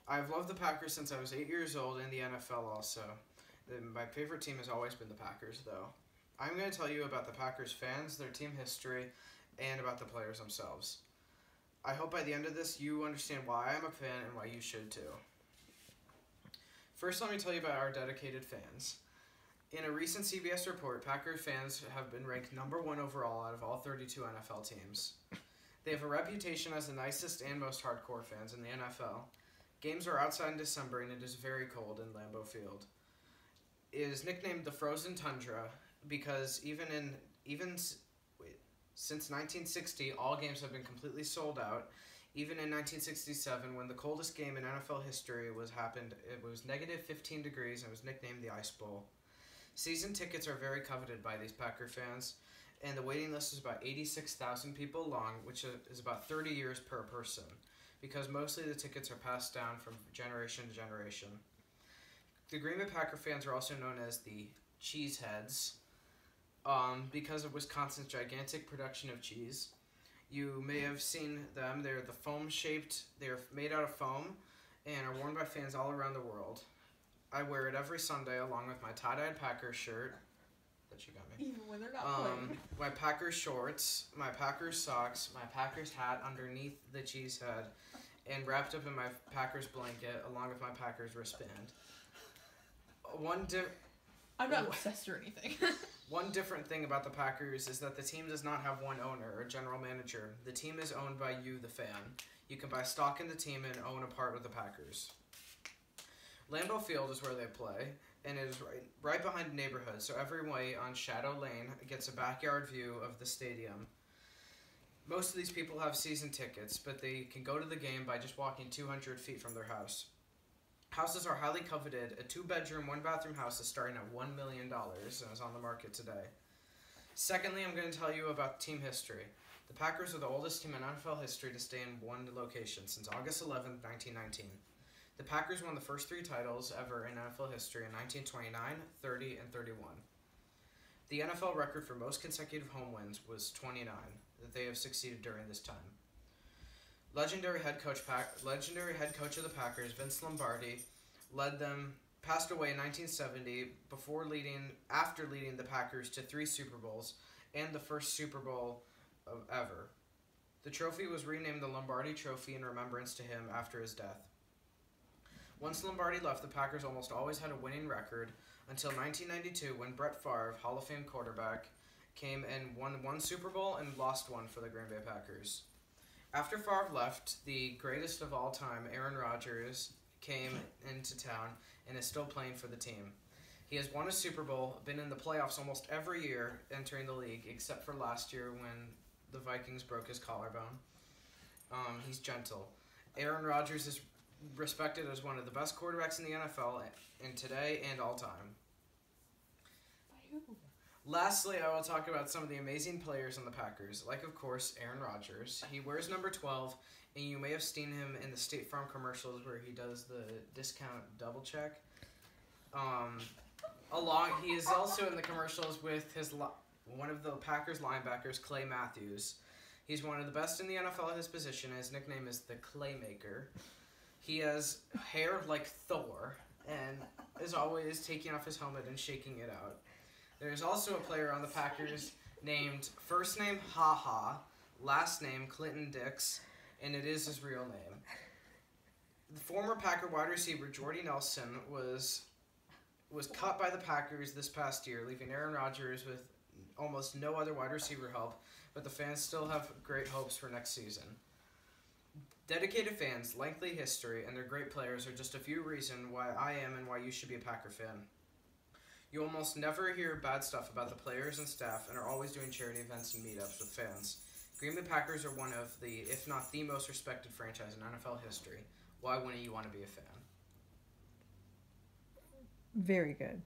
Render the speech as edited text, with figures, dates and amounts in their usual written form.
I've loved the Packers since I was 8 years old in the NFL also. My favorite team has always been the Packers, though. I'm going to tell you about the Packers fans, their team history, and about the players themselves. I hope by the end of this you understand why I'm a fan and why you should too. First, let me tell you about our dedicated fans. In a recent CBS report, Packers fans have been ranked number one overall out of all 32 NFL teams. They have a reputation as the nicest and most hardcore fans in the NFL. Games are outside in December and it is very cold in Lambeau Field. It is nicknamed the Frozen Tundra because since 1960, all games have been completely sold out. Even in 1967, when the coldest game in NFL history happened, it was negative 15 degrees and was nicknamed the Ice Bowl. Season tickets are very coveted by these Packer fans, and the waiting list is about 86,000 people long, which is about 30 years per person, because mostly the tickets are passed down from generation to generation. The Green Bay Packer fans are also known as the Cheeseheads, because of Wisconsin's gigantic production of cheese. You may have seen them. They're they're made out of foam and are worn by fans all around the world. I wear it every Sunday along with my tie-dyed Packers shirt that you got me. Even when they're not playing. My Packers shorts, my Packers socks, my Packers hat underneath the cheese head, and wrapped up in my Packers blanket along with my Packers wristband. I'm not obsessed or anything. One different thing about the Packers is that the team does not have one owner or general manager. The team is owned by you, the fan. You can buy stock in the team and own a part with the Packers. Lambeau Field is where they play, and it is right behind the neighborhood, so everyone on Shadow Lane gets a backyard view of the stadium. Most of these people have season tickets, but they can go to the game by just walking 200 feet from their house. Houses are highly coveted. A 2-bedroom, 1-bathroom house is starting at $1 million and is on the market today. Secondly, I'm going to tell you about team history. The Packers are the oldest team in NFL history to stay in one location since August 11, 1919. The Packers won the first 3 titles ever in NFL history in 1929, 30, and 31. The NFL record for most consecutive home wins was 29, that they have succeeded during this time. Legendary head coach of the Packers, Vince Lombardi, passed away in 1970 after leading the Packers to 3 Super Bowls and the first Super Bowl ever. The trophy was renamed the Lombardi Trophy in remembrance to him after his death. Once Lombardi left, the Packers almost always had a winning record until 1992 when Brett Favre, Hall of Fame quarterback, came and won 1 Super Bowl and lost 1 for the Green Bay Packers. After Favre left, the greatest of all time, Aaron Rodgers, came into town and is still playing for the team. He has won a Super Bowl, been in the playoffs almost every year entering the league, except for last year when the Vikings broke his collarbone. He's gentle. Aaron Rodgers is respected as one of the best quarterbacks in the NFL in today and all time. Lastly, I will talk about some of the amazing players on the Packers, like, of course, Aaron Rodgers. He wears number 12, and you may have seen him in the State Farm commercials where he does the discount double check. He is also in the commercials with one of the Packers linebackers, Clay Matthews. He's one of the best in the NFL at his position, and his nickname is the Claymaker. He has hair like Thor, and is always taking off his helmet and shaking it out. There's also a player on the Packers named first name Ha Ha, last name Clinton Dix, and it is his real name. The former Packer wide receiver Jordy Nelson was cut by the Packers this past year, leaving Aaron Rodgers with almost no other wide receiver help, but the fans still have great hopes for next season. Dedicated fans, lengthy history, and their great players are just a few reasons why I am and why you should be a Packer fan. You almost never hear bad stuff about the players and staff and are always doing charity events and meetups with fans. Green Bay Packers are one of the, if not the most respected franchise in NFL history. Why wouldn't you want to be a fan? Very good.